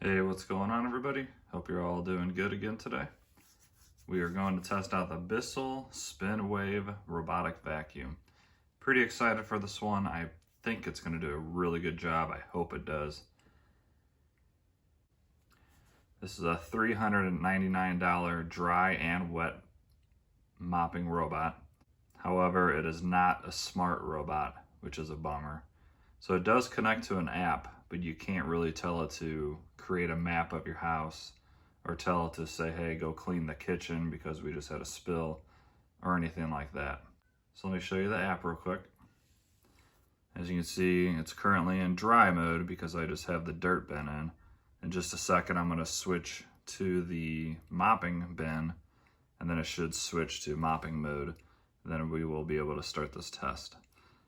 Hey, what's going on, everybody? Hope you're all doing good again today. We are going to test out the BISSELL SpinWave robotic vacuum. Pretty excited for this one. I think it's going to do a really good job. I hope it does. This is a $399 dry and wet mopping robot. However, it is not a smart robot, which is a bummer. So it does connect to an app, but you can't really tell it to create a map of your house or tell it to say, hey, go clean the kitchen because we just had a spill or anything like that. So let me show you the app real quick. As you can see, it's currently in dry mode because I just have the dirt bin in. In just a second, I'm gonna switch to the mopping bin, and then it should switch to mopping mode. Then we will be able to start this test.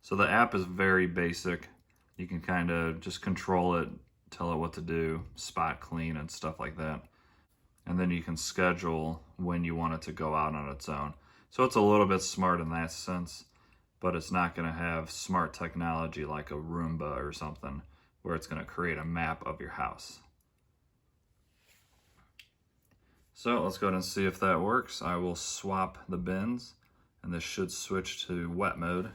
So the app is very basic. You can kind of just control it, tell it what to do, spot clean and stuff like that. And then you can schedule when you want it to go out on its own. So it's a little bit smart in that sense, but it's not gonna have smart technology like a Roomba or something where it's gonna create a map of your house. So let's go ahead and see if that works. I will swap the bins and this should switch to wet mode.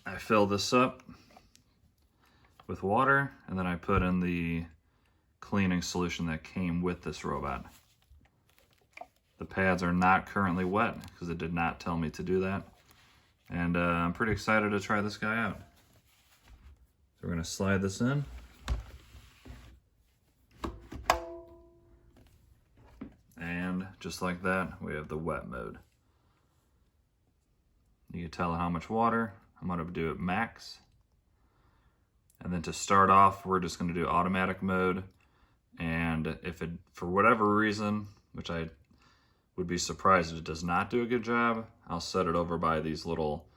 I fill this up with water and then I put in the cleaning solution that came with this robot. The pads are not currently wet because it did not tell me to do that. And I'm pretty excited to try this guy out. So we're gonna slide this in. And just like that, we have the wet mode. You can tell how much water. I'm gonna do it max. And then to start off, we're just gonna do automatic mode. And if it, for whatever reason, which I would be surprised if it does not do a good job, I'll set it over by these little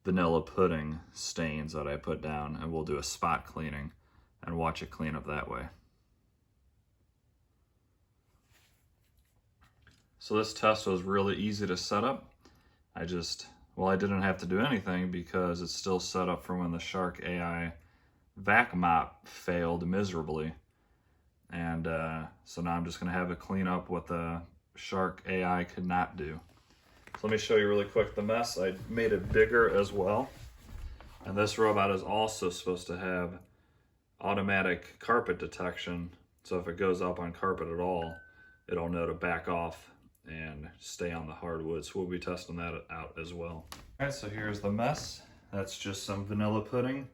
vanilla pudding stains that I put down, and we'll do a spot cleaning and watch it clean up that way. So this test was really easy to set up. I didn't have to do anything because it's still set up for when the Shark AI vac mop failed miserably. And so now I'm just gonna have it clean up what the Shark AI could not do. So let me show you really quick the mess. I made it bigger as well. And this robot is also supposed to have automatic carpet detection. So if it goes up on carpet at all, it'll know to back off and stay on the hardwood. So we'll be testing that out as well. All right, so here's the mess. That's just some vanilla pudding.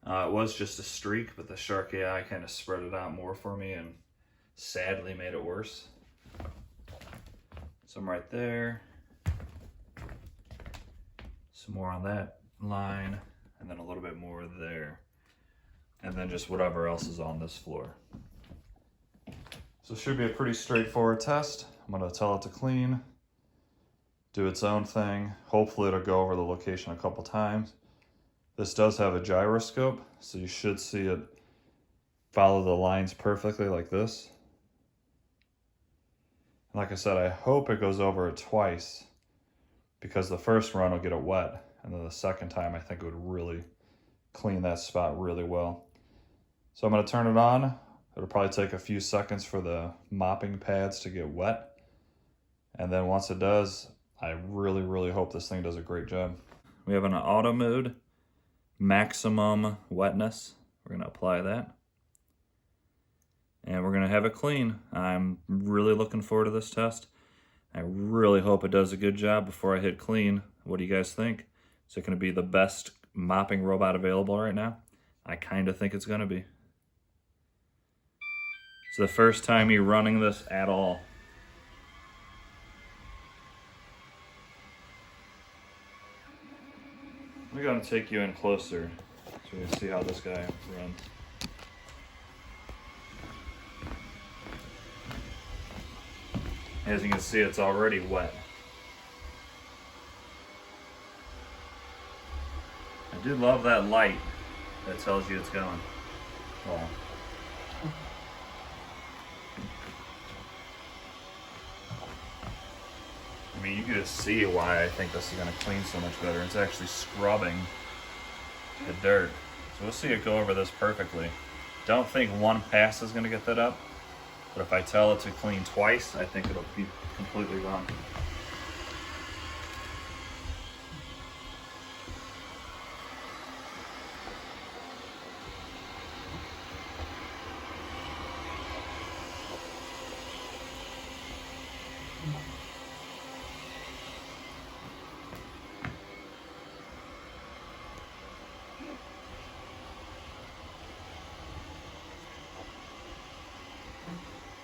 It was just a streak, but the Shark AI kind of spread it out more for me and sadly made it worse. Some right there. Some more on that line, and then a little bit more there. And then just whatever else is on this floor. So it should be a pretty straightforward test. I'm gonna tell it to clean, do its own thing. Hopefully it'll go over the location a couple times. This does have a gyroscope, so you should see it follow the lines perfectly like this. And like I said, I hope it goes over it twice because the first run will get it wet, and then the second time I think it would really clean that spot really well. So I'm gonna turn it on. It'll probably take a few seconds for the mopping pads to get wet. And then once it does, I really, really hope this thing does a great job. We have an auto mode, maximum wetness. We're gonna apply that. And we're gonna have it clean. I'm really looking forward to this test. I really hope it does a good job before I hit clean. What do you guys think? Is it gonna be the best mopping robot available right now? I kinda think it's gonna be. It's the first time you're running this at all. We're gonna take you in closer so we can see how this guy runs. As you can see, it's already wet. I do love that light that tells you it's going. Well, I mean, you could to see why I think this is going to clean so much better. It's actually scrubbing the dirt. So we'll see it go over this perfectly. Don't think one pass is going to get that up, but if I tell it to clean twice, I think it'll be completely done.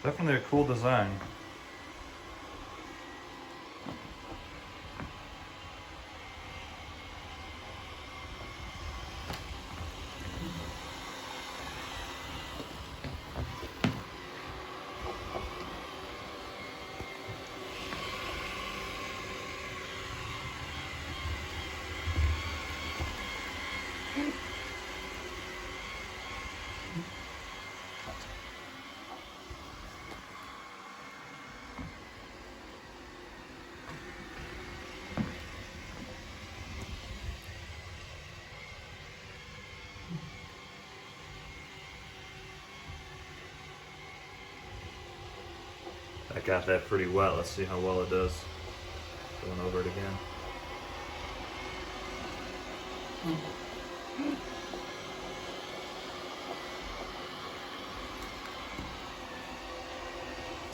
Definitely a cool design. I got that pretty wet. Let's see how well it does. Going over it again.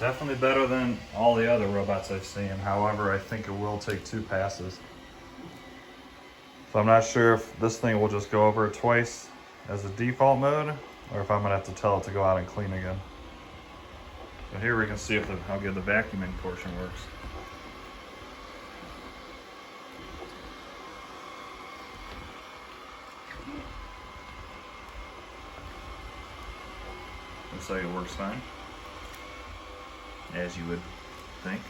Definitely better than all the other robots I've seen. However, I think it will take 2 passes. So I'm not sure if this thing will just go over it twice as a default mode, or if I'm gonna have to tell it to go out and clean again. But here we can see if how good the vacuuming portion works. Looks like it works fine, as you would think.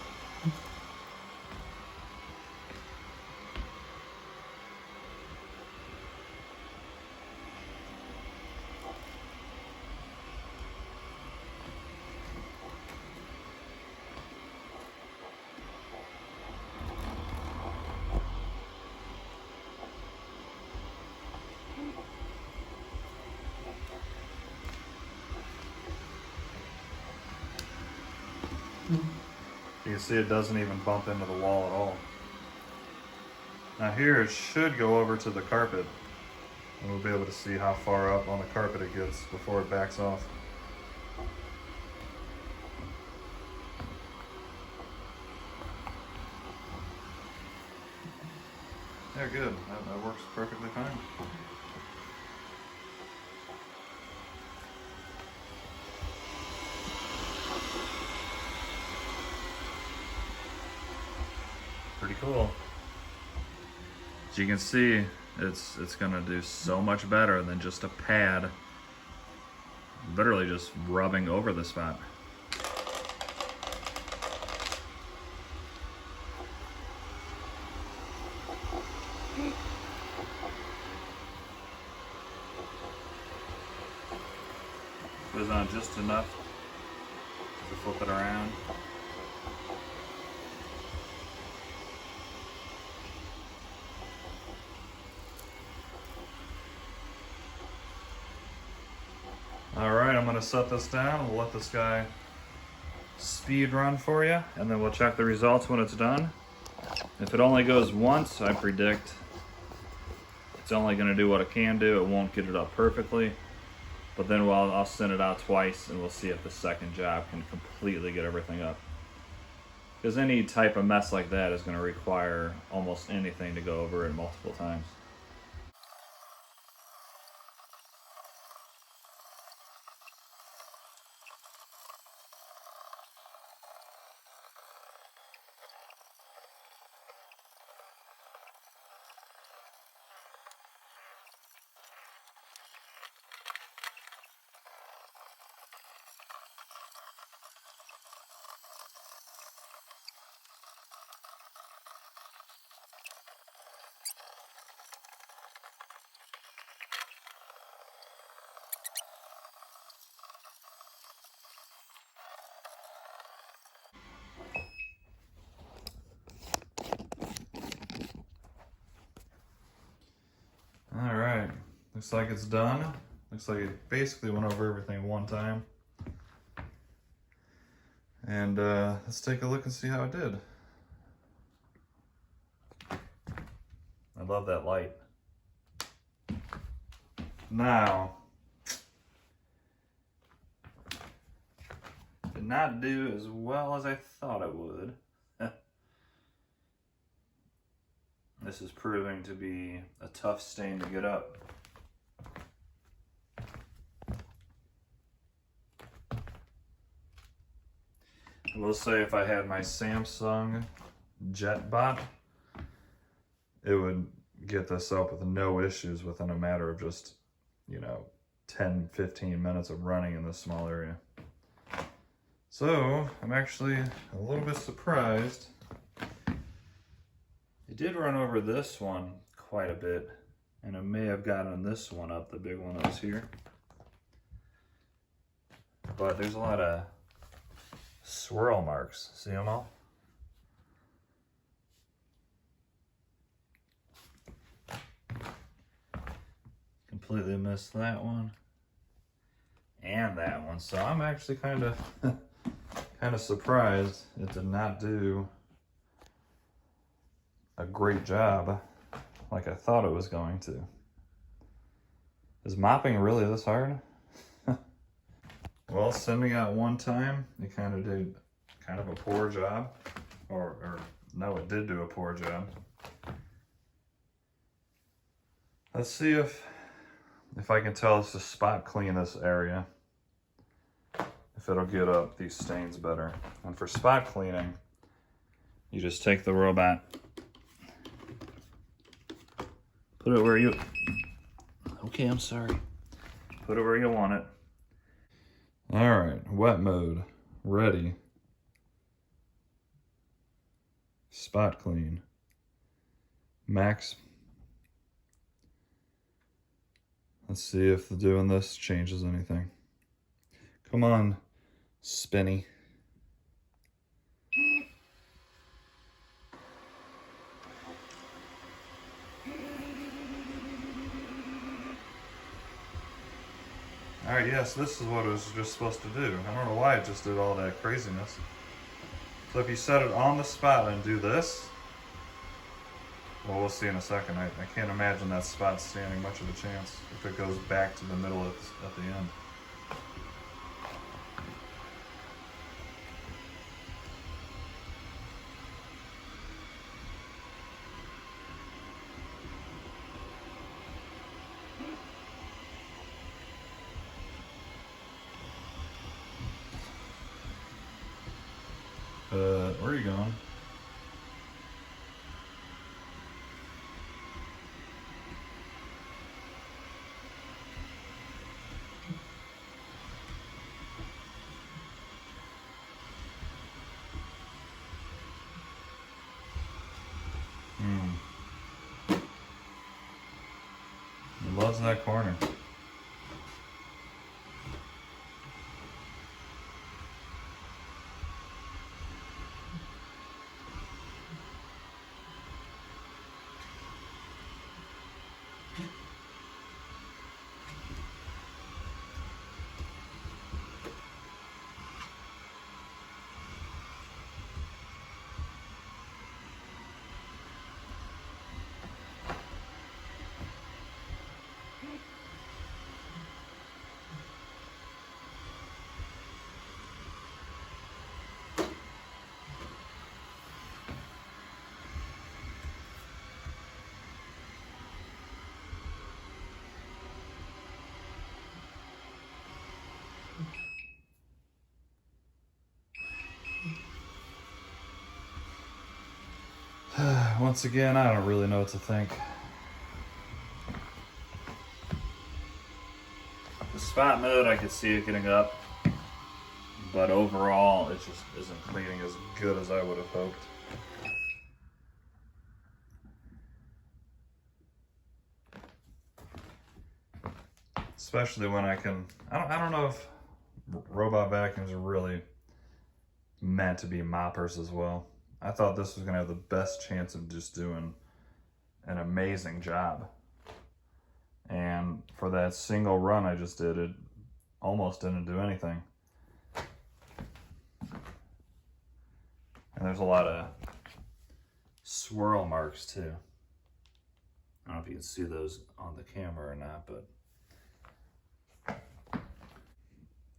You can see it doesn't even bump into the wall at all. Now here it should go over to the carpet, and we'll be able to see how far up on the carpet it gets before it backs off. Yeah, good. That works perfectly fine. Pretty cool. As you can see, it's gonna do so much better than just a pad literally just rubbing over the spot. Goes on just enough to flip it around. Alright, I'm going to set this down. We'll let this guy speed run for you, and then we'll check the results when it's done. If it only goes once, I predict it's only going to do what it can do. It won't get it up perfectly. But then I'll send it out twice, and we'll see if the second job can completely get everything up. Because any type of mess like that is going to require almost anything to go over it multiple times. Looks like it's done. Looks like it basically went over everything one time. And let's take a look and see how it did. I love that light. Now, did not do as well as I thought it would. This is proving to be a tough stain to get up. I will say if I had my Samsung JetBot, it would get this up with no issues within a matter of just, 10, 15 minutes of running in this small area. So I'm actually a little bit surprised. It did run over this one quite a bit, and it may have gotten this one up, the big one that was here. But there's a lot of swirl marks. See them all? Completely missed that one and that one. So I'm actually kind of surprised it did not do a great job like I thought it was going to. Is mopping really this hard? Well, sending out one time, it kind of did kind of a poor job. Or no, it did do a poor job. Let's see if I can tell us to spot clean this area, if it'll get up these stains better. And for spot cleaning, you just take the robot, put it where you, okay, I'm sorry. Put it where you want it. All right, wet mode, ready. Spot clean. Max. Let's see if doing this changes anything. Come on, Spinny. All right, yes, this is what it was just supposed to do. I don't know why it just did all that craziness. So if you set it on the spot and do this, well, we'll see in a second. I can't imagine that spot standing much of a chance if it goes back to the middle at the end. Where are you going? He loves that corner. Once again, I don't really know what to think. The spot mode, I could see it getting up, but overall, it just isn't cleaning as good as I would have hoped. Especially when I don't know if robot vacuums are really meant to be moppers as well. I thought this was gonna have the best chance of just doing an amazing job. And for that single run I just did, it almost didn't do anything. And there's a lot of swirl marks too. I don't know if you can see those on the camera or not, but.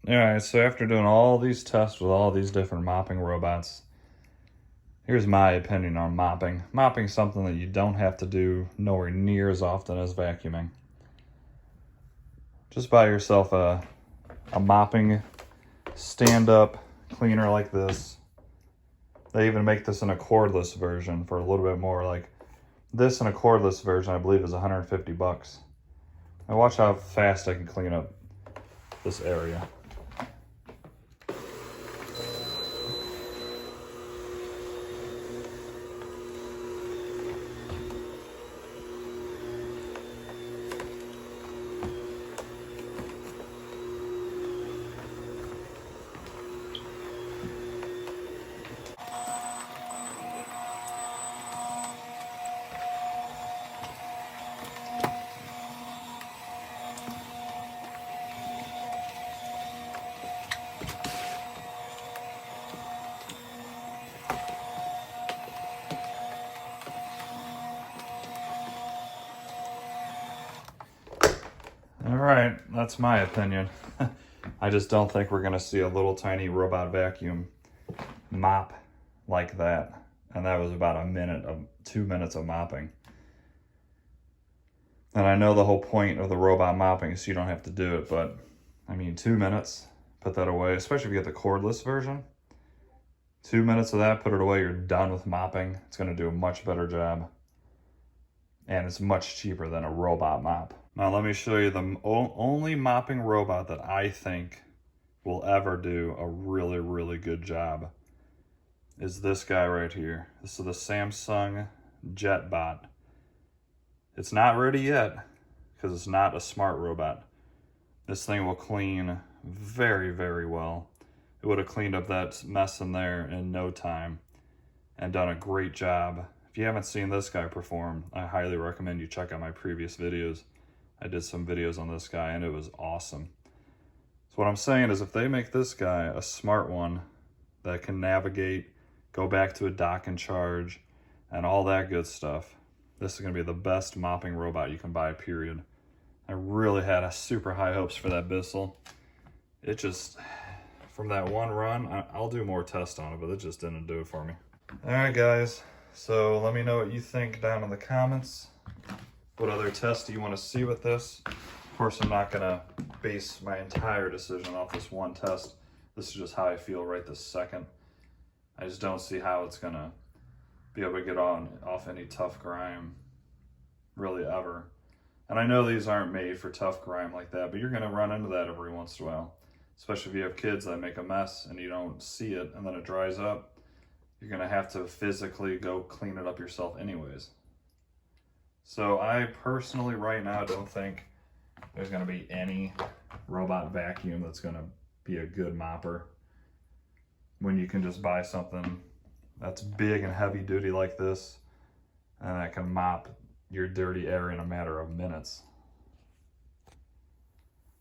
All right, so after doing all these tests with all these different mopping robots, here's my opinion on mopping. Mopping is something that you don't have to do nowhere near as often as vacuuming. Just buy yourself a mopping stand-up cleaner like this. They even make this in a cordless version for a little bit more. Like this in a cordless version, I believe, is 150 bucks. And watch how fast I can clean up this area. All right, that's my opinion. I just don't think we're gonna see a little tiny robot vacuum mop like that. And that was about 2 minutes of mopping. And I know the whole point of the robot mopping is you don't have to do it, but I mean, 2 minutes, put that away, especially if you get the cordless version. 2 minutes of that, put it away, you're done with mopping. It's gonna do a much better job. And it's much cheaper than a robot mop. Now let me show you the only mopping robot that I think will ever do a really, really good job is this guy right here. This is the Samsung JetBot. It's not ready yet because it's not a smart robot. This thing will clean very, very well. It would have cleaned up that mess in there in no time and done a great job. If you haven't seen this guy perform, I highly recommend you check out my previous videos. I did some videos on this guy and it was awesome. So what I'm saying is if they make this guy a smart one that can navigate, go back to a dock and charge, and all that good stuff, this is gonna be the best mopping robot you can buy, period. I really had a super high hopes for that BISSELL. It just, from that one run, I'll do more tests on it, but it just didn't do it for me. All right, guys. So let me know what you think down in the comments. What other tests do you want to see with this? Of course, I'm not gonna base my entire decision off this one test. This is just how I feel right this second. I just don't see how it's gonna be able to get off any tough grime, really ever. And I know these aren't made for tough grime like that, but you're gonna run into that every once in a while. Especially if you have kids that make a mess and you don't see it and then it dries up. You're gonna have to physically go clean it up yourself anyways. So I personally right now don't think there's gonna be any robot vacuum that's gonna be a good mopper when you can just buy something that's big and heavy duty like this and that can mop your dirty area in a matter of minutes.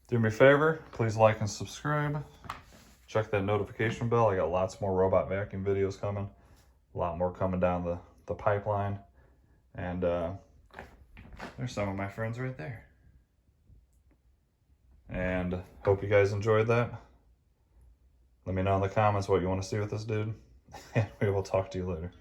Do me a favor, please like and subscribe. Check that notification bell. I got lots more robot vacuum videos coming. A lot more coming down the pipeline. And there's some of my friends right there. And hope you guys enjoyed that. Let me know in the comments what you want to see with this dude. And we will talk to you later.